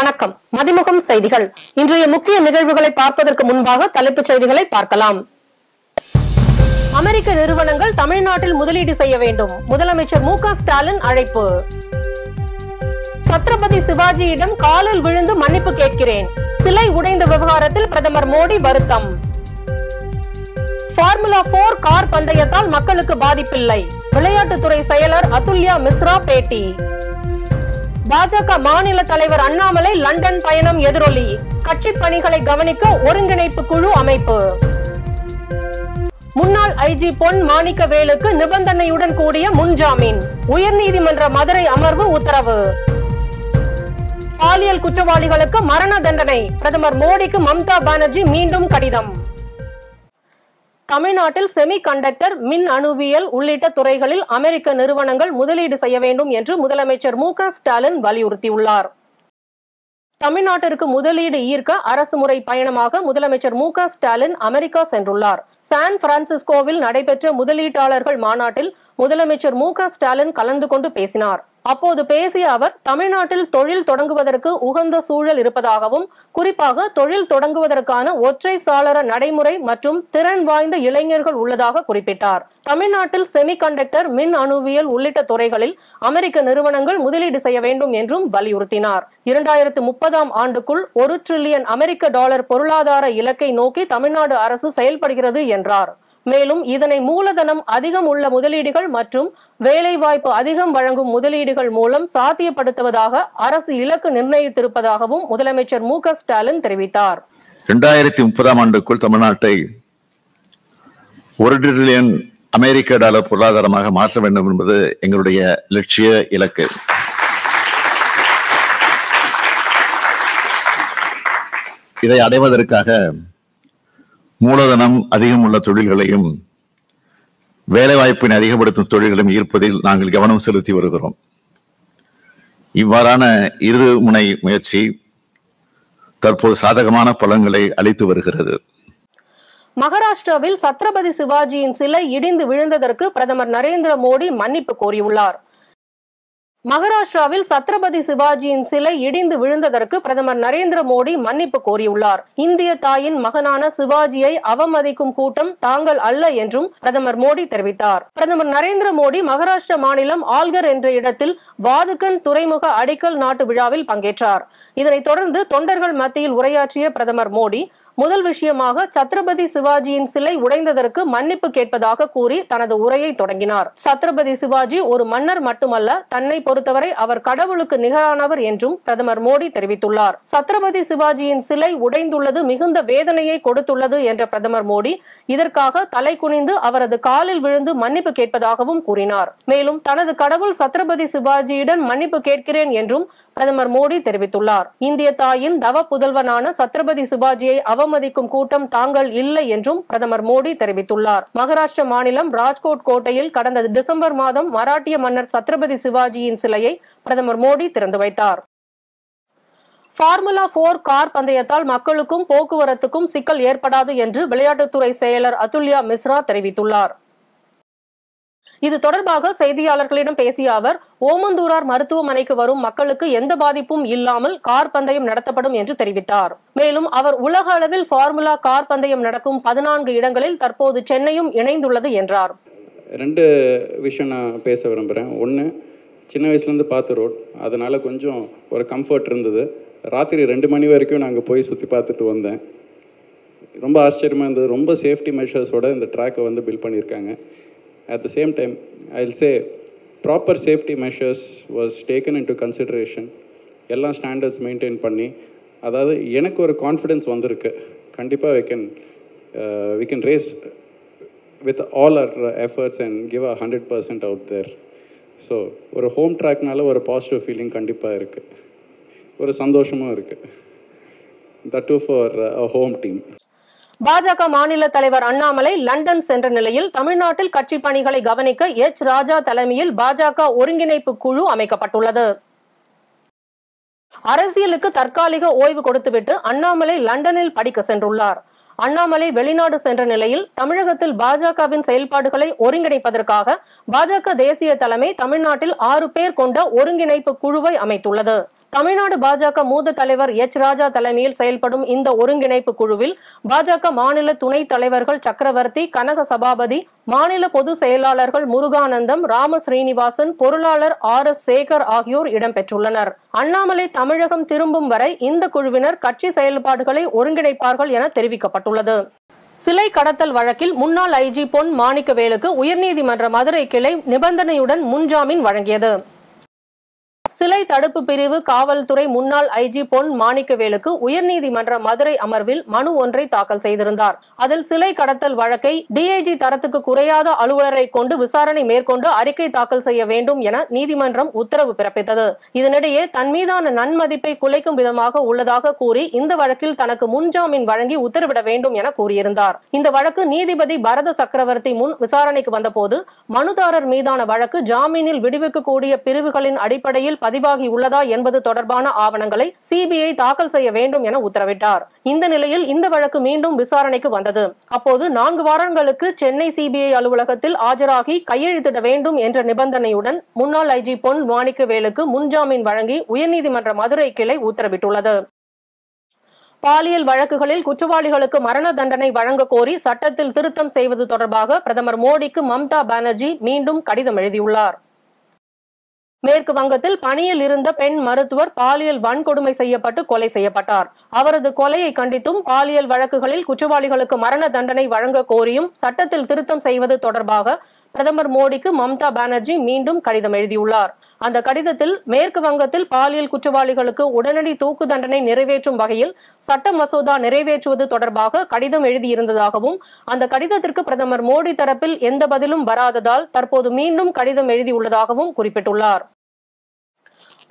வணக்கம். மதிமுகம் செய்திகள். இன்றைய முக்கிய நிகழ்வுகளை பார்ப்பதற்கு முன்பாக தலைப்புச் செய்திகளை பார்க்கலாம். அமெரிக்க நிறுவனங்கள் தமிழ்நாட்டில் முதலீடு செய்ய வேண்டும், முதலமைச்சர் மு க ஸ்டாலின் அழைப்பு. சத்ரபதி சிவாஜியிடம் காலில் விழுந்து மன்னிப்பு கேட்கிறேன், சிலை உடைந்த விவகாரத்தில் பிரதமர் மோடி வருத்தம். ஃபார்முலா 4 கார் பந்தயத்தால் மக்களுக்கு பாதிப்பில்லை, விளையாட்டுத்துறை செயலர் அதுல்யா மிஸ்ரா பேட்டி. பாஜக மாநில தலைவர் அண்ணாமலை லண்டன் பயணம் எதிரொலி, கட்சி பணிகளை கவனிக்க ஒருங்கிணைப்பு குழு அமைப்பு. முன்னாள் ஐஜி பொன் மாணிக்கவேலுக்கு நிபந்தனையுடன் கூடிய முன்ஜாமீன், உயர்நீதிமன்ற மதுரை அமர்வு உத்தரவு. பாலியல் குற்றவாளிகளுக்கு மரண தண்டனை, பிரதமர் மோடிக்கு மம்தா பானர்ஜி மீண்டும் கடிதம். தமிழ்நாட்டில் செமி கண்டக்டர், மின் அணுவியல் உள்ளிட்ட துறைகளில் அமெரிக்க நிறுவனங்கள் முதலீடு செய்ய வேண்டும் என்று முதலமைச்சர் மு க ஸ்டாலின் வலியுறுத்தியுள்ளார். தமிழ்நாட்டிற்கு முதலீடு ஈர்க்க அரசு முறை பயணமாக முதலமைச்சர் மு க ஸ்டாலின் அமெரிக்கா சென்றுள்ளார். சான் பிரான்சிஸ்கோவில் நடைபெற்ற முதலீட்டாளர்கள் மாநாட்டில் முதலமைச்சர் மு க ஸ்டாலின் கலந்து கொண்டு பேசினார். அப்போது பேசிய அவர், தமிழ்நாட்டில் தொழில் தொடங்குவதற்கு உகந்த சூழல் இருப்பதாகவும், குறிப்பாக தொழில் தொடங்குவதற்கான ஒற்றை சாளர நடைமுறை மற்றும் திறன் வாய்ந்த இளைஞர்கள் உள்ளதாக குறிப்பிட்டார். தமிழ்நாட்டில் செமி கண்டக்டர், மின் அணுவியல் உள்ளிட்ட துறைகளில் அமெரிக்க நிறுவனங்கள் முதலீடு செய்ய வேண்டும் என்றும் வலியுறுத்தினார். 2030ஆம் ஆண்டுக்குள் $1 டிரில்லியன் அமெரிக்க பொருளாதார இலக்கை நோக்கி தமிழ்நாடு அரசு செயல்படுகிறது என்றார். மேலும் இதனை மூலதனம் அதிகம் உள்ள முதலீடுகள் மற்றும் வேலைவாய்ப்பு அதிகம் வழங்கும் முதலீடுகள் மூலம் சாத்தியப்படுத்துவதாக அரசு இலக்கு நிர்ணயித்திருப்பதாகவும் முதலமைச்சர் மு க ஸ்டாலின் தெரிவித்தார். 2030ஆம் ஆண்டுக்குள் தமிழ்நாட்டை $1 டிரில்லியன் அமெரிக்க பொருளாதாரமாக மாற்ற வேண்டும் என்பது எங்களுடைய லட்சிய இலக்கு. இதை அடைவதற்காக மூலதனம் அதிகம் உள்ள தொழில்களையும் வேலைவாய்ப்பினை அதிகப்படுத்தும் தொழில்களையும் ஈர்ப்பதில் நாங்கள் கவனம் செலுத்தி வருகிறோம். இவ்வாறான இருமுனை முயற்சி தற்போது சாதகமான பலன்களை அளித்து வருகிறது. மகாராஷ்டிராவில் சத்ரபதி சிவாஜியின் சிலை இடிந்து விழுந்ததற்கு பிரதமர் நரேந்திர மோடி மன்னிப்பு கோரியுள்ளார். மகாராஷ்டிராவில் சத்ரபதி சிவாஜியின் சிலை இடிந்து விழுந்ததற்கு பிரதமர் நரேந்திர மோடி மன்னிப்பு கோரியுள்ளார். இந்திய தாயின் மகனான சிவாஜியை அவமதிக்கும் கூட்டம் தாங்கள் அல்ல என்றும் பிரதமர் மோடி தெரிவித்தார். பிரதமர் நரேந்திர மோடி மகாராஷ்டிரா மாநிலம் ஆல்கர் என்ற இடத்தில் வாதுக்கன் துறைமுக அடிக்கல் நாட்டு விழாவில் பங்கேற்றார். இதனைத் தொடர்ந்து தொண்டர்கள் மத்தியில் உரையாற்றிய பிரதமர் மோடி, முதல் விஷயமாக சத்ரபதி சிவாஜியின் சிலை உடைந்ததற்கு மன்னிப்பு கேட்பதாக கூறி தனது உரையை தொடங்கினார். சத்ரபதி சிவாஜி ஒரு மன்னர் மட்டுமல்ல, தன்னை பொறுத்தவரை அவர் கடவுளுக்கு நிகரானவர் என்றும் பிரதமர் மோடி தெரிவித்துள்ளார். சத்ரபதி சிவாஜியின் சிலை உடைந்துள்ளது மிகுந்த வேதனையை கொடுத்துள்ளது என்ற பிரதமர் மோடி இதற்காக தலை குனிந்து அவரது காலில் விழுந்து மன்னிப்பு கேட்பதாகவும் கூறினார். மேலும் தனது கடவுள் சத்ரபதி சிவாஜியிடம் மன்னிப்பு கேட்கிறேன் என்றும் பிரதமர் மோடி தெரிவித்துள்ளார். இந்திய தாயின் தவ புதல்வனான சத்ரபதி சிவாஜியை அவமதிக்கும் கூட்டம் தாங்கள் இல்லை என்றும் பிரதமர் மோடி தெரிவித்துள்ளார். மகாராஷ்டிர மாநிலம் ராஜ்கோட் கோட்டையில் கடந்த டிசம்பர் மாதம் மராட்டிய மன்னர் சத்ரபதி சிவாஜியின் சிலையை பிரதமர் மோடி திறந்து வைத்தார். ஃபார்முலா 4 கார் பந்தயத்தால் மக்களுக்கும் போக்குவரத்துக்கும் சிக்கல் ஏற்படாது என்று விளையாட்டுத்துறை செயலர் அதுல்யா மிஸ்ரா தெரிவித்துள்ளார். இது தொடர்பாக செய்தியாளர்களிடம் பேசிய அவர், ஓமந்தூரார் மருத்துவமனைக்கு வரும் மக்களுக்கு எந்த பாதிப்பும் இல்லாமல் கார் பந்தயம் நடத்தப்படும் என்று தெரிவித்தார். மேலும் அவர் உலக அளவில் ஃபார்முலா கார் பந்தயம் நடக்கும் 14 இடங்களில் தற்போது சென்னையும் இணைந்துள்ளது என்றார். 2 விஷயம் நான் பேச விரும்புகிறேன். ஒன்று, சின்ன வயசுலேருந்து பார்த்த ரோட், அதனால கொஞ்சம் ஒரு கம்ஃபர்ட் இருந்தது. ராத்திரி 2 மணி வரைக்கும் நாங்கள் போய் சுற்றி பார்த்துட்டு வந்தேன். ரொம்ப ஆச்சரியமாக இருந்தது. ரொம்ப சேஃப்டி மெஷர்ஸோட இந்த ட்ராக்கை பில்ட் பண்ணியிருக்காங்க. At the same time, I'll say proper safety measures was taken into consideration. எல்லா ஸ்டாண்டர்ட்ஸ் மெயின்டைன் பண்ணி, அதாவது எனக்கு ஒரு கான்ஃபிடென்ஸ் வந்திருக்கு. கண்டிப்பாக we can race with all our efforts and give 100% out there. So ஒரு ஹோம் ட்ராக்னால ஒரு பாசிட்டிவ் ஃபீலிங் கண்டிப்பாக இருக்குது, ஒரு சந்தோஷமும் இருக்குது. That too for a home team. பாஜக மாநில தலைவர் அண்ணாமலை லண்டன் சென்ற நிலையில் தமிழ்நாட்டில் கட்சி பணிகளை கவனிக்க எச் ராஜா தலைமையில் பாஜக ஒருங்கிணைப்பு குழு அமைக்கப்பட்டுள்ளது. அரசியலுக்கு தற்காலிக ஓய்வு கொடுத்துவிட்டு அண்ணாமலை லண்டனில் படிக்க சென்றுள்ளார். அண்ணாமலை வெளிநாடு சென்ற நிலையில் தமிழகத்தில் பாஜகவின் செயல்பாடுகளை ஒருங்கிணைப்பதற்காக பாஜக தேசிய தலைமை தமிழ்நாட்டில் 6 பேர் கொண்ட ஒருங்கிணைப்பு குழுவை அமைத்துள்ளது. தமிழ்நாடு பாஜக மூத்த தலைவர் எச் ராஜா தலைமையில் செயல்படும் இந்த ஒருங்கிணைப்பு குழுவில் பாஜக மாநில துணைத் தலைவர்கள் சக்கரவர்த்தி, கனக சபாபதி, மாநில பொதுச் செயலாளர்கள் முருகானந்தம், ராம ஸ்ரீனிவாசன், பொருளாளர் RS சேகர் ஆகியோர் இடம்பெற்றுள்ளனர். அண்ணாமலை தமிழகம் திரும்பும் வரை இந்த குழுவினர் கட்சி செயல்பாடுகளை ஒருங்கிணைப்பார்கள் என தெரிவிக்கப்பட்டுள்ளது. சிலை கடத்தல் வழக்கில் முன்னாள் IG பொன் மாணிக்கவேலுக்கு உயர்நீதிமன்ற மதுரை கிளை நிபந்தனையுடன் முன்ஜாமீன் வழங்கியது. சிலை தடுப்பு பிரிவு காவல்துறை முன்னாள் IG பொன் மாணிக்கவேலுக்கு உயர்நீதிமன்ற மதுரை அமர்வில் மனு ஒன்றை தாக்கல் செய்திருந்தார். அதில் சிலை கடத்தல் வழக்கை DIG தரத்துக்கு குறையாத அலுவலரை கொண்டு விசாரணை மேற்கொண்டு அறிக்கை தாக்கல் செய்ய வேண்டும் என நீதிமன்றம் உத்தரவு பிறப்பித்தது. இதனிடையே தன் மீதான நன்மதிப்பை குலைக்கும் விதமாக உள்ளதாக கூறி இந்த வழக்கில் தனக்கு முன்ஜாமீன் வழங்கி உத்தரவிட வேண்டும் என கூறியிருந்தார். இந்த வழக்கு நீதிபதி பரத சக்கரவர்த்தி முன் விசாரணைக்கு வந்தபோது மனுதாரர் மீதான வழக்கு ஜாமீனில் விடுவிக்கக்கூடிய பிரிவுகளின் அடிப்படையில் பதிவாகி உள்ளதா என்பது தொடர்பான ஆவணங்களை CBI தாக்கல் செய்ய வேண்டும் என உத்தரவிட்டார். இந்த நிலையில் இந்த வழக்கு மீண்டும் விசாரணைக்கு வந்தது. அப்போது 4 வாரங்களுக்கு சென்னை CBI அலுவலகத்தில் ஆஜராகி கையெழுத்திட வேண்டும் என்ற நிபந்தனையுடன் முன்னாள் IG பொன் மாணிக்கவேலுக்கு முன்ஜாமீன் வழங்கி உயர்நீதிமன்ற மதுரை கிளை உத்தரவிட்டுள்ளது. பாலியல் வழக்குகளில் குற்றவாளிகளுக்கு மரண தண்டனை வழங்க கோரி சட்டத்தில் திருத்தம் செய்வது தொடர்பாக பிரதமர் மோடிக்கு மம்தா பானர்ஜி மீண்டும் கடிதம் எழுதியுள்ளார். மேற்கு வங்கத்தில் பணியில் இருந்த பெண் மருத்துவர் பாலியல் வன்கொடுமை செய்யப்பட்டு கொலை செய்யப்பட்டார். அவரது கொலையை கண்டித்தும் பாலியல் வழக்குகளில் குற்றவாளிகளுக்கு மரண தண்டனை வழங்க கோரியும் சட்டத்தில் திருத்தம் செய்வது தொடர்பாக பிரதமர் மோடிக்கு மம்தா பானர்ஜி மீண்டும் கடிதம் எழுதியுள்ளார். அந்த கடிதத்தில் மேற்கு வங்கத்தில் பாலியல் குற்றவாளிகளுக்கு உடனடி தூக்கு தண்டனை நிறைவேற்றும் வகையில் சட்ட மசோதா நிறைவேற்றுவது தொடர்பாக கடிதம் எழுதியிருந்ததாகவும் அந்த கடிதத்திற்கு பிரதமர் மோடி தரப்பில் எந்த பதிலும் வராததால் தற்போது மீண்டும் கடிதம் எழுதியுள்ளதாகவும் குறிப்பிட்டுள்ளார்.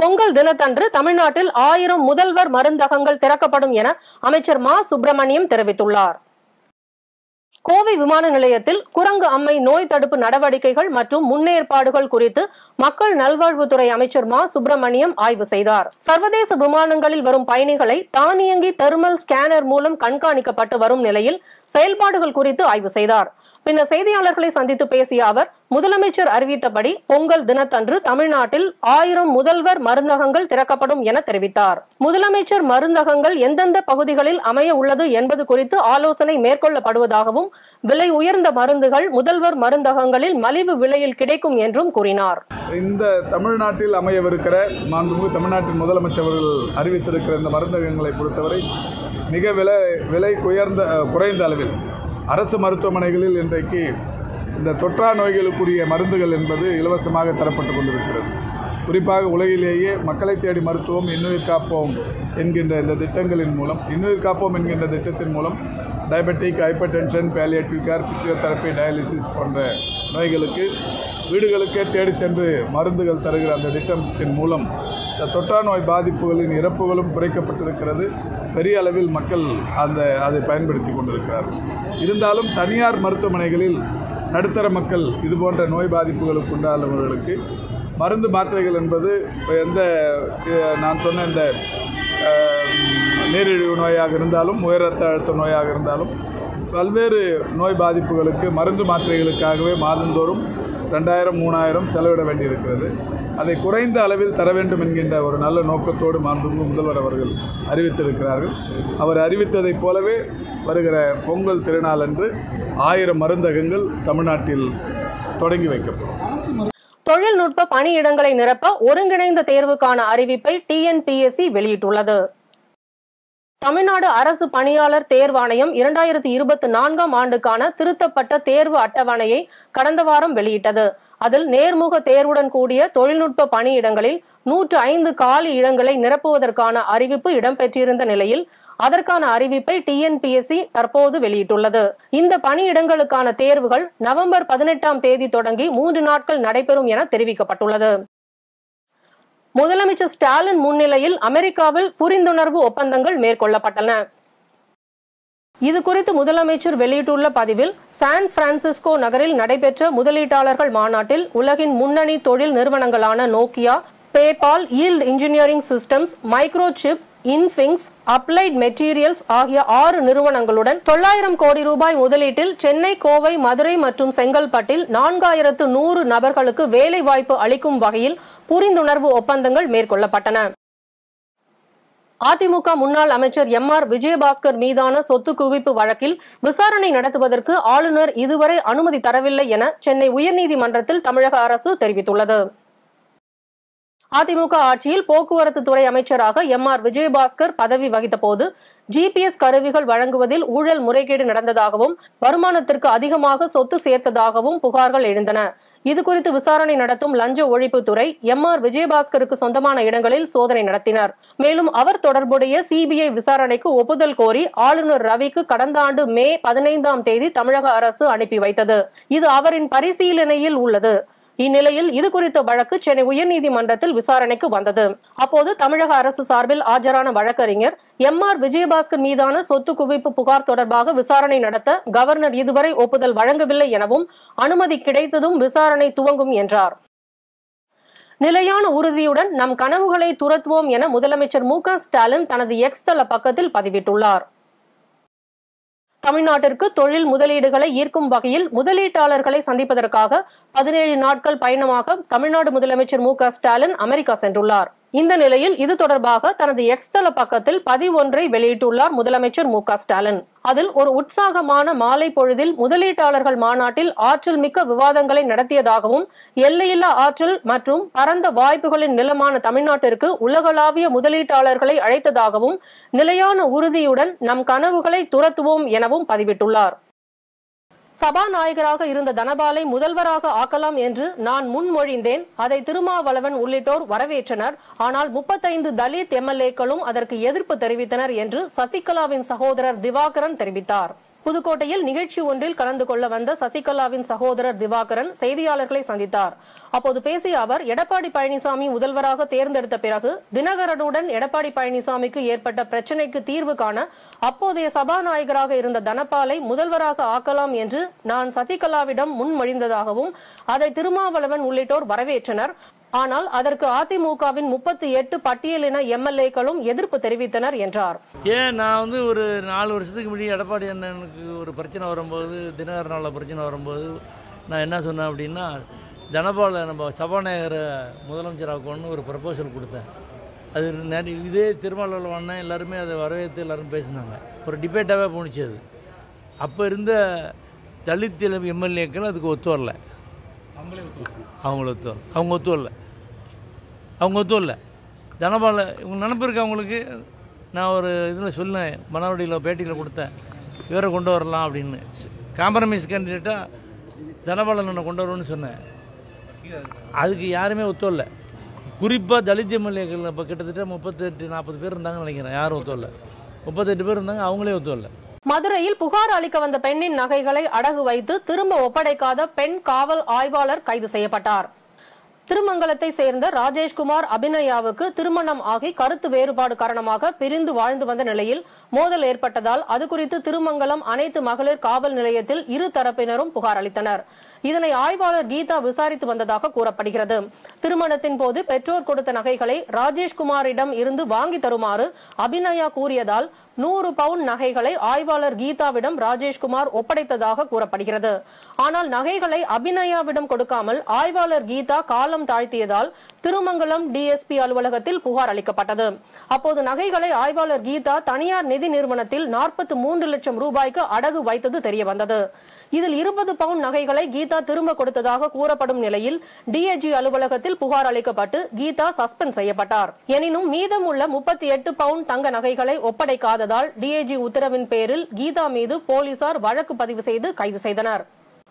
பொங்கல் தினத்தன்று தமிழ்நாட்டில் 1000 முதல்வர் மருந்தகங்கள் திறக்கப்படும் என அமைச்சர் மா சுப்பிரமணியம் தெரிவித்துள்ளார். கோவை விமான நிலையத்தில் குரங்கு அம்மை நோய் தடுப்பு நடவடிக்கைகள் மற்றும் முன்னேற்பாடுகள் குறித்து மக்கள் நல்வாழ்வுத்துறை அமைச்சர் மா சுப்பிரமணியம் ஆய்வு செய்தார். சர்வதேச விமானங்களில் வரும் பயணிகளை தானியங்கி தெர்மல் ஸ்கேனர் மூலம் கண்காணிக்கப்பட்டு வரும் நிலையில் செயல்பாடுகள் குறித்து ஆய்வு செய்தார். பின்னர் செய்தியாளர்களை சந்தித்து பேசிய அவர் முதலமைச்சர் அறிவித்தபடி பொங்கல் தினத்தன்று தமிழ்நாட்டில் 1000 முதல்வர் மருந்தகங்கள் திறக்கப்படும் என தெரிவித்தார். முதலமைச்சர் மருந்தகங்கள் எந்தெந்த பகுதிகளில் அமைய உள்ளது என்பது குறித்து ஆலோசனை மேற்கொள்ளப்படுவதாகவும் விலை உயர்ந்த மருந்துகள் முதல்வர் மருந்தகங்களில் மலிவு விலையில் கிடைக்கும் என்றும் கூறினார். இந்த தமிழ்நாட்டில் அமையவிருக்கிற மாண்புமிகு தமிழ்நாட்டின் முதலமைச்சர் அவர்கள் அறிவித்திருக்கிற இந்த மருந்தகங்களை பொறுத்தவரை மிக விலை குறைந்த அளவில் அரசு மருத்துவமனைகளில் இன்றைக்கு இந்த தொற்றா நோய்களுக்குரிய மருந்துகள் என்பது இலவசமாக தரப்பட்டு கொண்டிருக்கிறது. குறிப்பாக உலகிலேயே மக்களை தேடி மருத்துவம், இன்னுயிர் காப்போம் என்கின்ற இந்த திட்டங்களின் மூலம், இன்னுயிர் காப்போம் என்கின்ற திட்டத்தின் மூலம் diabetic, hyper tension, palliative care, physiotherapy, dialysis போன்ற நோய்களுக்கு வீடுகளுக்கே தேடி சென்று மருந்துகள் தருகிற அந்த திட்டத்தின் மூலம் இந்த தொற்றா நோய் பாதிப்புகளின் இறப்புகளும் குறைக்கப்பட்டிருக்கிறது. பெரிய அளவில் மக்கள் அதை பயன்படுத்தி கொண்டிருக்கிறார்கள். இருந்தாலும் தனியார் மருத்துவமனைகளில் நடுத்தர மக்கள் இதுபோன்ற நோய் பாதிப்புகளுக்கு உண்டானவர்களுக்கு மருந்து மாத்திரைகள் என்பது நான் சொன்ன இந்த நீரிழிவு நோயாக இருந்தாலும், உயர் ரத்த அழுத்த நோயாக இருந்தாலும், பல்வேறு நோய் பாதிப்புகளுக்கு மருந்து மாத்திரைகளுக்காகவே மாதந்தோறும் 2000, 3000 செலவிட வேண்டியிருக்கிறது. அதை குறைந்த அளவில் தர வேண்டும் என்கின்ற ஒரு நல்ல நோக்கத்தோடு மாண்புமிகு முதல்வர் அவர்கள் அறிவித்திருக்கிறார்கள். அவர் அறிவித்ததைப் போலவே வருகிற பொங்கல் திருநாள் அன்று 1000 மருந்தகங்கள் தமிழ்நாட்டில் தொடங்கி வைக்கப்படும். தொழில்நுட்ப பணியிடங்களை நிரப்ப ஒருங்கிணைந்த தேர்வுக்கான அறிவிப்பை TNPSC வெளியிட்டுள்ளது. தமிழ்நாடு அரசு பணியாளர் தேர்வாணையம் 2024ஆம் ஆண்டுக்கான திருத்தப்பட்ட தேர்வு அட்டவணையை கடந்த வாரம் வெளியிட்டது. அதில் நேர்முக தேர்வுடன் கூடிய தொழில்நுட்ப பணியிடங்களில் 105 காலி இடங்களை நிரப்புவதற்கான அறிவிப்பு இடம்பெற்றிருந்த நிலையில் அதற்கான அறிவிப்பை TNPSC தற்போது வெளியிட்டுள்ளது. இந்த பணியிடங்களுக்கான தேர்வுகள் நவம்பர் 18ஆம் தேதி தொடங்கி 3 நாட்கள் நடைபெறும் என தெரிவிக்கப்பட்டுள்ளது. முதலமைச்சர் ஸ்டாலின் முன்னிலையில் அமெரிக்காவில் புரிந்துணர்வு ஒப்பந்தங்கள் மேற்கொள்ளப்பட்டன. இது குறித்து முதலமைச்சர் வெளியிட்டுள்ள பதிவில், சான் பிரான்சிஸ்கோ நகரில் நடைபெற்ற முதலீட்டாளர்கள் மாநாட்டில் உலகின் முன்னணி தொழில் நிறுவனங்களான Nokia, PayPal, yield engineering systems, Microchip, இன்ஃபிங்ஸ், அப்ளைட் மெட்டீரியல்ஸ் ஆகிய 6 நிறுவனங்களுடன் 900 கோடி ரூபாய் முதலீட்டில் சென்னை, கோவை, மதுரை மற்றும் செங்கல்பட்டில் 4100 நபர்களுக்கு வேலை வாய்ப்பு அளிக்கும் வகையில் புரிந்துணர்வு ஒப்பந்தங்கள் மேற்கொள்ளப்பட்டன. அதிமுக முன்னாள் அமைச்சர் எம்.ஆர். விஜயபாஸ்கர் மீதான சொத்து குவிப்பு வழக்கில் விசாரணை நடத்துவதற்கு ஆளுநர் இதுவரை அனுமதி தரவில்லை என சென்னை உயர்நீதிமன்றத்தில் தமிழக அரசு தெரிவித்துள்ளது. அதிமுக ஆட்சியில் போக்குவரத்து துறை அமைச்சராக எம்.ஆர். விஜயபாஸ்கர் பதவி வகித்த போது GPS கருவிகள் வழங்குவதில் ஊழல் முறைகேடு நடந்ததாகவும் வருமானத்திற்கு அதிகமாக சொத்து சேர்த்ததாகவும் புகார்கள் எழுந்தன. இதுகுறித்து விசாரணை நடத்தும் லஞ்ச ஒழிப்புத்துறை எம்.ஆர். விஜயபாஸ்கருக்கு சொந்தமான இடங்களில் சோதனை நடத்தினர். மேலும் அவர் தொடர்புடைய CBI விசாரணைக்கு ஒப்புதல் கோரி ஆளுநர் ரவிக்கு கடந்த ஆண்டு மே 15ஆம் தேதி தமிழக அரசு அனுப்பி வைத்தது. இது அவரின் பரிசீலனையில் உள்ளது. இந்நிலையில் இது குறித்த வழக்கு சென்னை உயர்நீதிமன்றத்தில் விசாரணைக்கு வந்தது. அப்போது தமிழக அரசு சார்பில் ஆஜரான வழக்கறிஞர் எம்.ஆர். விஜயபாஸ்கர் மீதான சொத்து குவிப்பு புகார் தொடர்பாக விசாரணை நடத்த கவர்னர் இதுவரை ஒப்புதல் வழங்கவில்லை எனவும் அனுமதி கிடைத்ததும் விசாரணை துவங்கும் என்றார். நிலையான உறுதியுடன் நம் கனவுகளை துரத்துவோம் என முதலமைச்சர் மு.க. ஸ்டாலின் தனது எக்ஸ் தள பக்கத்தில் பதிவிட்டுள்ளார். தமிழ்நாட்டிற்கு தொழில் முதலீடுகளை ஈர்க்கும் வகையில் முதலீட்டாளர்களை சந்திப்பதற்காக 17 நாட்கள் பயணமாக தமிழ்நாடு முதலமைச்சர் மு.க. ஸ்டாலின் அமெரிக்கா சென்றுள்ளார். இந்த நிலையில் இது தொடர்பாக தனது எக்ஸ் தள பக்கத்தில் பதிவொன்றை வெளியிட்டுள்ளார் முதலமைச்சர் மு.க. ஸ்டாலின். அதில் ஒரு உற்சாகமான மாலை பொழுதில் முதலீட்டாளர்கள் மாநாட்டில் ஆற்றல் மிக்க விவாதங்களை நடத்தியதாகவும் எல்லையில்லா ஆற்றல் மற்றும் பரந்த வாய்ப்புகளின் நிலமான தமிழ்நாட்டிற்கு உலகளாவிய முதலீட்டாளர்களை அழைத்ததாகவும் நிலையான உறுதியுடன் நம் கனவுகளை துரத்துவோம் எனவும் பதிவிட்டுள்ளார். சபாநாயகராக இருந்த தனபாலை முதல்வராக ஆக்கலாம் என்று நான் முன்மொழிந்தேன். அதை திருமாவளவன் உள்ளிட்டோர் வரவேற்றனர். ஆனால் 35 தலித் MLA-க்களும் அதற்கு எதிர்ப்பு தெரிவித்தனர் என்று சசிகலாவின் சகோதரர் திவாகரன் தெரிவித்தார். புதுக்கோட்டையில் நிகழ்ச்சி ஒன்றில் கலந்து கொள்ள வந்த சசிகலாவின் சகோதரர் திவாகரன் செய்தியாளர்களை சந்தித்தார். அப்போது பேசிய அவர், எடப்பாடி பழனிசாமி முதல்வராக தேர்ந்தெடுத்த பிறகு தினகரனுடன் எடப்பாடி பழனிசாமிக்கு ஏற்பட்ட பிரச்சினைக்கு தீர்வு காண அப்போதைய சபாநாயகராக இருந்த தனபாலை முதல்வராக ஆக்கலாம் என்று நான் சசிகலாவிடம் முன்மொழிந்ததாகவும் அதை திருமாவளவன் உள்ளிட்டோர் வரவேற்றனர். ஆனால் அதற்கு அதிமுகவின் 38 பட்டியலின MLA-க்களும் எதிர்ப்பு தெரிவித்தனர் என்றார். ஏன் நான் ஒரு 4 வருஷத்துக்கு முன்னாடி எடப்பாடி அண்ணனுக்கு ஒரு பிரச்சனை வரும்போது, தினகரனால் பிரச்சனை வரும்போது நான் என்ன சொன்னேன் அப்படின்னா, தனபாலை நம்ம சபாநாயகரை முதலமைச்சராக்கணும்னு ஒரு ப்ரப்போசல் கொடுத்தேன். அது நிறைய இதே திருமாவளவன் அண்ணன் எல்லாருமே அதை வரவேற்று எல்லாரும் பேசினாங்க. ஒரு டிபேட்டாகவே போணுச்சு. அது அப்போ இருந்த தலித் MLA-க்கள் அதுக்கு ஒத்து வரல. அவங்க ஒத்து வரல. தனபாலை இவங்க நினப்பிருக்கு அவங்களுக்கு. நான் ஒரு இதில் சொன்னேன், மணவடியில் பேட்டியில் கொடுத்தேன், இவரை கொண்டு வரலாம் அப்படின்னு. காம்ப்ரமைஸ் கேண்டிடேட்டாக தனபாலனை கொண்டு வரணும்னு சொன்னேன். அதுக்கு யாருமே ஒத்து வரல. குறிப்பாக தலித் MLA-க்கள் இப்போ கிட்டத்தட்ட 38-40 பேர் இருந்தாங்கன்னு நினைக்கிறேன். யாரும் ஒத்து வரல. 38 பேர் இருந்தாங்க, அவங்களே ஒத்து வரல. மதுரையில் புகார் அளிக்க வந்த பெண்ணின் நகைகளை அடகு வைத்து திரும்ப ஒப்படைக்காத பெண் காவல் ஆய்வாளர் கைது செய்யப்பட்டார். திருமங்கலத்தை சேர்ந்த ராஜேஷ்குமார் அபிநயாவுக்கு திருமணம் ஆகி கருத்து வேறுபாடு காரணமாக பிரிந்து வாழ்ந்து வந்த நிலையில் மோதல் ஏற்பட்டதால் அது குறித்து திருமங்கலம் அனைத்து மகளிர் காவல் நிலையத்தில் இரு தரப்பினரும் புகார் அளித்தனர். இதனை ஆய்வாளர் கீதா விசாரித்து வந்ததாக கூறப்படுகிறது. திருமணத்தின் போது பெற்றோர் கொடுத்த நகைகளை ராஜேஷ்குமாரிடம் இருந்து வாங்கி தருமாறு அபிநயா கூறியதால் 100 பவுன் நகைகளை ஆய்வாளர் கீதாவிடம் ராஜேஷ்குமார் ஒப்படைத்ததாக கூறப்படுகிறது. ஆனால் நகைகளை அபிநயாவிடம் கொடுக்காமல் ஆய்வாளர் கீதா காலம் தாழ்த்தியதால் திருமங்கலம் DSP அலுவலகத்தில் புகார் அளிக்கப்பட்டது. அப்போது நகைகளை ஆய்வாளர் கீதா தனியார் நிதி நிறுவனத்தில் 43 லட்சம் ரூபாய்க்கு அடகு வைத்தது தெரியவந்தது. இதில் 20 பவுன் நகைகளை கீதா திரும்ப கொடுத்ததாக கூறப்படும் நிலையில் DIG அலுவலகத்தில் புகார் அளிக்கப்பட்டு கீதா சஸ்பெண்ட் செய்யப்பட்டார். எனினும் மீதமுள்ள 38 பவுன் தங்க நகைகளை ஒப்படைக்காததால் DIG உத்தரவின் பேரில் கீதா மீது போலீசார் வழக்கு பதிவு செய்து கைது செய்தனர்.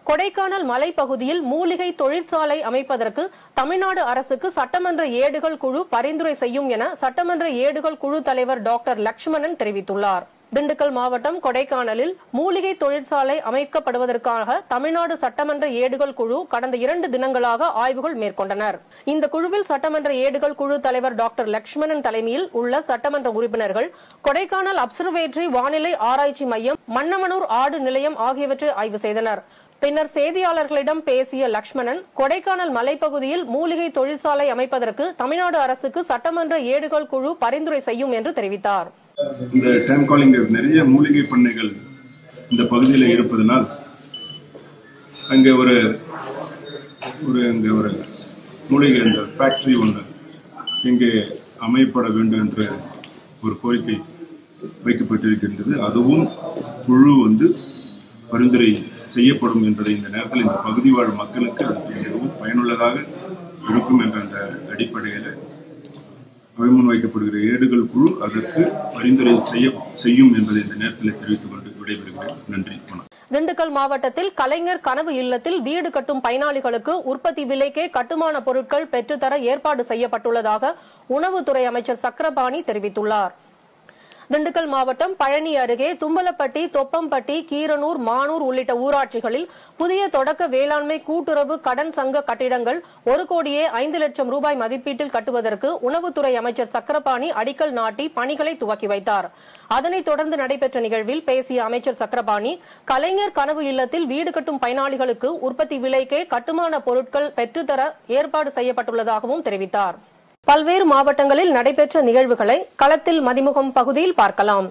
கொடைக்கானல் மலைப்பகுதியில் மூலிகை தொழிற்சாலை அமைப்பதற்கு தமிழ்நாடு அரசுக்கு சட்டமன்ற ஏடுகள் குழு பரிந்துரை செய்யும் என சட்டமன்ற ஏடுகள் குழு தலைவர் டாக்டர் லட்சுமணன் தெரிவித்துள்ளார். திண்டுக்கல் மாவட்டம் கொடைக்கானலில் மூலிகை தொழிற்சாலை அமைக்கப்படுவதற்காக தமிழ்நாடு சட்டமன்ற ஏடுகள் குழு கடந்த 2 தினங்களாக ஆய்வுகள் மேற்கொண்டனர். இந்த குழுவில் சட்டமன்ற ஏடுகள் குழு தலைவர் டாக்டர் லட்சுமணன் தலைமையில் உள்ள சட்டமன்ற உறுப்பினர்கள் கொடைக்கானல் அப்சர்வேட்டரி வானிலை ஆராய்ச்சி மையம், மன்னமனூர் ஆடு நிலையம் ஆகியவற்றை ஆய்வு செய்தனர். பின்னர் செய்தியாளர்களிடம் பேசிய லட்சுமணன், கொடைக்கானல் மலைப்பகுதியில் மூலிகை தொழிற்சாலை அமைப்பதற்கு தமிழ்நாடு அரசுக்கு சட்டமன்ற ஏடுகள் குழு பரிந்துரை செய்யும் என்று தெரிவித்தார். இந்த டைம் காலிங் நிறைய மூலிகை பண்ணைகள் இந்த பகுதியில் இருப்பதனால் அங்கே ஒரு மூலிகை அந்த ஃபேக்டரி ஒன்று இங்கே அமைப்பட வேண்டும் என்று ஒரு கோரிக்கை வைக்கப்பட்டிருக்கின்றது. அதுவும் குழு பரிந்துரை செய்யப்படும் என்பதை இந்த நேரத்தில் இந்த பகுதி வாழ் மக்களுக்கு அது மிகவும் பயனுள்ளதாக இருக்கும் என்ற அந்த அடிப்படையில் முன் வைக்கப்படுகிற ஏடுகள் குழு அதற்கு பரிந்துரை செய்யும் என்பதை இந்த நேரத்தில் தெரிவித்துக் கொண்டு விடைபெறுகிறேன். நன்றி. திண்டுக்கல் மாவட்டத்தில் கலைஞர் கனவு இல்லத்தில் வீடு கட்டும் பயனாளிகளுக்கு உற்பத்தி விலைக்கே கட்டுமான பொருட்கள் பெற்றுத்தர ஏற்பாடு செய்யப்பட்டுள்ளதாக உணவுத்துறை அமைச்சர் சக்கரபாணி தெரிவித்துள்ளார். திண்டுக்கல் மாவட்டம் பழனி அருகே தும்பலப்பட்டி, தொப்பம்பட்டி, கீரனூர், மானூர் உள்ளிட்ட ஊராட்சிகளில் புதிய தொடக்க வேளாண்மை கூட்டுறவு கடன் சங்க கட்டிடங்கள் 1,05,00,000 ரூபாய் மதிப்பீட்டில் கட்டுவதற்கு உணவுத்துறை அமைச்சர் சக்கரபாணி அடிக்கல் நாட்டி பணிகளை துவக்கி வைத்தார். அதனைத் தொடர்ந்து நடைபெற்ற நிகழ்வில் பேசிய அமைச்சர் சக்கரபாணி, கலைஞர் கனவு இல்லத்தில் வீடு கட்டும் பயனாளிகளுக்கு உற்பத்தி விலைக்கே கட்டுமான பொருட்கள் பெற்றுத்தர ஏற்பாடு செய்யப்பட்டுள்ளதாகவும் தெரிவித்தார். பல்வேறு மாவட்டங்களில் நடைபெற்ற நிகழ்வுகளை களத்தில் மதிமுகம் பகுதியில் பார்க்கலாம்.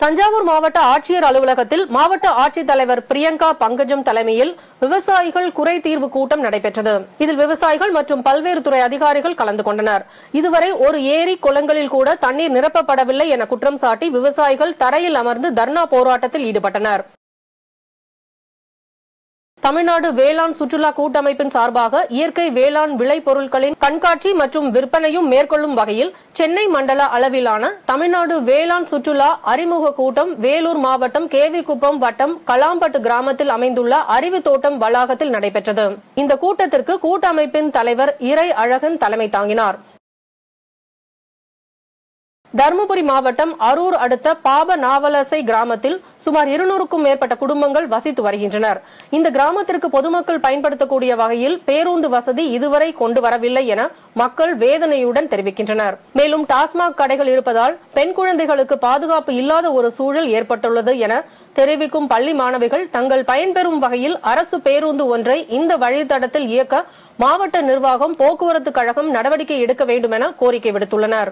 தஞ்சாவூர் மாவட்ட ஆட்சியர் அலுவலகத்தில் மாவட்ட ஆட்சித்தலைவர் பிரியங்கா பங்கஜம் தலைமையில் விவசாயிகள் குறை தீர்வு கூட்டம் நடைபெற்றது. இதில் விவசாயிகள் மற்றும் பல்வேறு துறை அதிகாரிகள் கலந்து கொண்டனர். இதுவரை ஒரு ஏரி குளங்களில் கூட தண்ணீர் நிரப்பப்படவில்லை என குற்றம் சாட்டி விவசாயிகள் தரையில் அமர்ந்து தர்ணா போராட்டத்தில் ஈடுபட்டனர். தமிழ்நாடு வேளாண் சுற்றுலா கூட்டமைப்பின் சார்பாக இயற்கை வேளாண் விளைபொருட்களின் கண்காட்சி மற்றும் விற்பனையும் மேற்கொள்ளும் வகையில் சென்னை மண்டல அளவிலான தமிழ்நாடு வேளாண் சுற்றுலா அறிமுக கூட்டம் வேலூர் மாவட்டம் கேவிக்குப்பம் வட்டம் கலாம்பட்டு கிராமத்தில் அமைந்துள்ள அறிவு தோட்டம் வளாகத்தில் நடைபெற்றது. இந்த கூட்டத்திற்கு கூட்டமைப்பின் தலைவர் இறை அழகன் தலைமை தாங்கினார். தருமபுரி மாவட்டம் அரூர் அடுத்த பாப நாவலசை கிராமத்தில் சுமார் 200க்கும் மேற்பட்ட குடும்பங்கள் வசித்து வருகின்றனர். இந்த கிராமத்திற்கு பொதுமக்கள் பயன்படுத்தக்கூடிய வகையில் பேருந்து வசதி இதுவரை கொண்டு வரவில்லை என மக்கள் வேதனையுடன் தெரிவிக்கின்றனர். மேலும் டாஸ்மாக் கடைகள் இருப்பதால் பெண் குழந்தைகளுக்கு பாதுகாப்பு இல்லாத ஒரு சூழல் ஏற்பட்டுள்ளது என தெரிவிக்கும் பள்ளி மாணவிகள் தங்கள் பயன்பெறும் வகையில் அரசு பேருந்து ஒன்றை இந்த வழித்தடத்தில் இயக்க மாவட்ட நிர்வாகம், போக்குவரத்து கழகம் நடவடிக்கை எடுக்க வேண்டும் என கோரிக்கை விடுத்துள்ளனர்.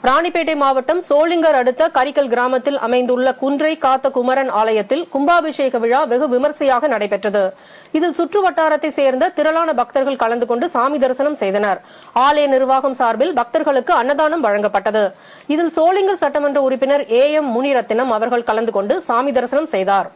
ராணிப்பேட்டை மாவட்டம் சோளிங்கர் அடுத்த கரிக்கல் கிராமத்தில் அமைந்துள்ள குன்றை காத்த குமரன் ஆலயத்தில் கும்பாபிஷேக விழா வெகு விமர்சையாக நடைபெற்றது. இதில் சுற்று வட்டாரத்தை சேர்ந்த திரளான பக்தர்கள் கலந்து கொண்டு சாமி தரிசனம் செய்தனர். ஆலய நிர்வாகம் சார்பில் பக்தர்களுக்கு அன்னதானம் வழங்கப்பட்டது. இதில் சோளிங்கர் சட்டமன்ற உறுப்பினர் AM முனிரத்தினம் அவர்கள் கலந்து கொண்டு சாமி தரிசனம் செய்தார்.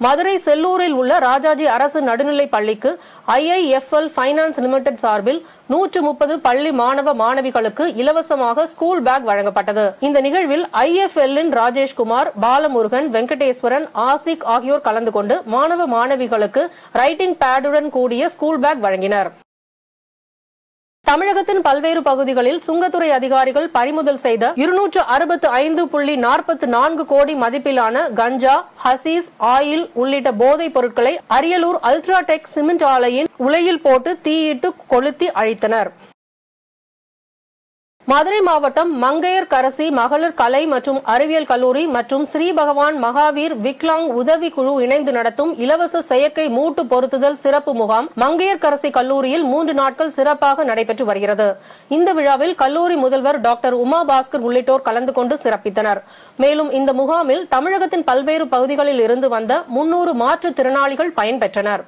மதுரை செல்லூரில் உள்ள ராஜாஜி அரசு நடுநிலை பள்ளிக்கு IIFL பைனான்ஸ் லிமிடெட் சார்பில் 130 பள்ளி மாணவ மாணவிகளுக்கு இலவசமாக ஸ்கூல் பேக் வழங்கப்பட்டது. இந்த நிகழ்வில் IFL-இன் ராஜேஷ்குமார், பாலமுருகன், வெங்கடேஸ்வரன், ஆசிக் ஆகியோர் கலந்து கொண்டு மாணவ மாணவிகளுக்கு ரைட்டிங் பேடுடன் கூடிய ஸ்கூல் பேக் வழங்கினர். தமிழகத்தின் பல்வேறு பகுதிகளில் சுங்கத்துறை அதிகாரிகள் பறிமுதல் செய்த 265.44 கோடி மதிப்பிலான கஞ்சா, ஹசீஸ், ஆயில் உள்ளிட்ட போதைப் பொருட்களை அரியலூர் அல்ட்ராடெக் சிமெண்ட் ஆலையின் உலையில் போட்டு தீயிட்டு கொளுத்தி அழித்தனர். மதுரை மாவட்டம் மங்கையர்கரசி மகளிர் கலை மற்றும் அறிவியல் கல்லூரி மற்றும் ஸ்ரீ பகவான் மகாவீர் விக்லாங் உதவி குழு இணைந்து நடத்தும் இலவச செயற்கை மூட்டு பொருத்துதல் சிறப்பு முகாம் மங்கையர்கரசி கல்லூரியில் 3 நாட்கள் சிறப்பாக நடைபெற்று வருகிறது. இந்த விழாவில் கல்லூரி முதல்வர் டாக்டர் உமா பாஸ்கர் உள்ளிட்டோர் கலந்து கொண்டு சிறப்பித்தனர். மேலும் இந்த முகாமில் தமிழகத்தின் பல்வேறு பகுதிகளில் இருந்து வந்த 300 மாற்றுத்திறனாளிகள் பயன்பெற்றனர்.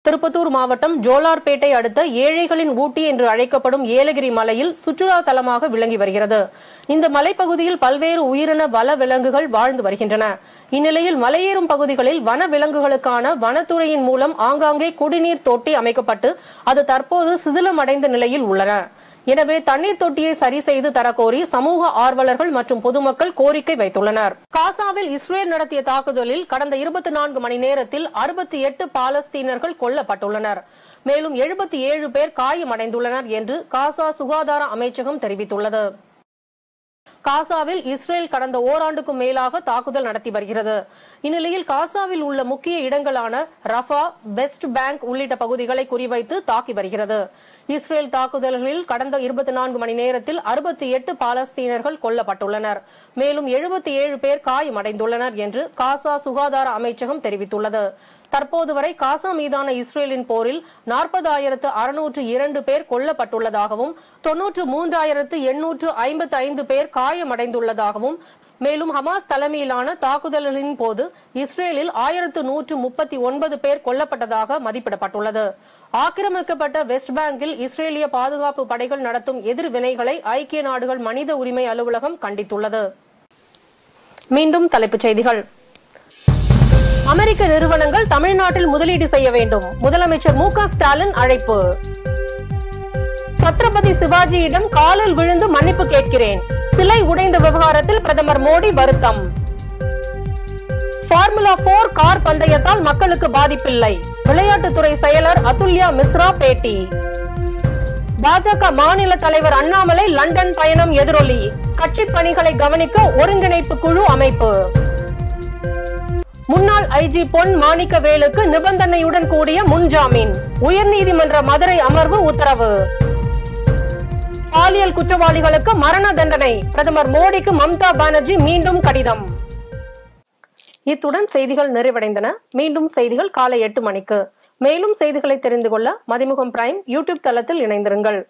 திருப்பத்தூர் மாவட்டம் ஜோலார்பேட்டை அடுத்த ஏழைகளின் ஊட்டி என்று அழைக்கப்படும் ஏலகிரி மலையில் சுற்றுலா தலமாக விளங்கி வருகிறது. இந்த மலைப்பகுதியில் பல்வேறு உயிரின வன விலங்குகள் வாழ்ந்து வருகின்றன. இந்நிலையில் மலையேறும் பகுதிகளில் வன விலங்குகளுக்கான வனத்துறையின் மூலம் ஆங்காங்கே குடிநீர் தொட்டி அமைக்கப்பட்டு அது தற்போது சிதிலமடைந்த நிலையில் உள்ளன. எனவே தண்ணீர் தொட்டியை சரி செய்து தரக்கோரி சமூக ஆர்வலர்கள் மற்றும் பொதுமக்கள் கோரிக்கை வைத்துள்ளனர். காசாவில் இஸ்ரேல் நடத்திய தாக்குதலில் கடந்த 24 மணி நேரத்தில் 68 பாலஸ்தீனர்கள் கொல்லப்பட்டுள்ளனர். மேலும் 77 பேர் காயமடைந்துள்ளனர் என்று காசா சுகாதார அமைச்சகம் தெரிவித்துள்ளது. காசாவில் இஸ்ரேல் கடந்த ஓராண்டுக்கும் மேலாக தாக்குதல் நடத்தி வருகிறது. இந்நிலையில் காசாவில் உள்ள முக்கிய இடங்களான ரஃபா, வெஸ்ட் பேங்க் உள்ளிட்ட பகுதிகளை குறிவைத்து தாக்கி வருகிறது. இஸ்ரேல் தாக்குதல்களில் கடந்த 24 மணி நேரத்தில் 68 பாலஸ்தீனர்கள் கொல்லப்பட்டுள்ளனர். மேலும் 77 பேர் காயமடைந்துள்ளனர் என்று காசா சுகாதார அமைச்சகம் தெரிவித்துள்ளது. தற்போது வரை காசா மீதான இஸ்ரேலின் போரில் 40,602 பேர் கொல்லப்பட்டுள்ளதாகவும் 93,855 பேர் காயமடைந்துள்ளதாகவும் மேலும் ஹமாஸ் தலைமையிலான தாக்குதல்களின் போது இஸ்ரேலில் 1,139 பேர் கொல்லப்பட்டதாக மதிப்பிடப்பட்டுள்ளது. ஆக்கிரமிக்கப்பட்ட வெஸ்ட் பேங்கில் இஸ்ரேலிய பாதுகாப்பு படைகள் நடத்தும் எதிர்வினைகளை ஐக்கிய நாடுகள் மனித உரிமை அலுவலகம் கண்டித்துள்ளது. மீண்டும் தலைப்புச் செய்திகள். அமெரிக்க நிறுவனங்கள் தமிழ்நாட்டில் முதலீடு செய்ய வேண்டும், முதலமைச்சர் மு க ஸ்டாலின் அழைப்பு. சத்ரபதி சிவாஜியிடம் காலில் விழுந்து மன்னிப்பு கேட்கிறேன், சிலை உடைந்த விவகாரத்தில் பிரதமர் மோடி வருத்தம். பார்முலா 4 கார் பந்தயத்தால் மக்களுக்கு பாதிப்பில்லை, விளையாட்டுத்துறை செயலர் அதுல்யா மிஸ்ரா பேட்டி. பாஜக மாநில தலைவர் அண்ணாமலை லண்டன் பயணம் எதிரொலி, கட்சி பணிகளை கவனிக்க ஒருங்கிணைப்பு குழு அமைப்பு. முன்னாள் ஐஜி பொன் மாணிக்கவேலுக்கு நிபந்தனையுடன் கூடிய முன்ஜாமீன், உயர்நீதிமன்ற மதுரை அமர்வு உத்தரவு. பாலியல் குற்றவாளிகளுக்கு மரண தண்டனை, பிரதமர் மோடிக்கு மம்தா பானர்ஜி மீண்டும் கடிதம். இத்துடன் செய்திகள் நிறைவடைந்தன. மீண்டும் செய்திகள் காலை 8 மணிக்கு. மேலும் செய்திகளை தெரிந்து கொள்ள மதிமுகம் பிரைம் யூடியூப் தளத்தில் இணைந்திருங்கள்.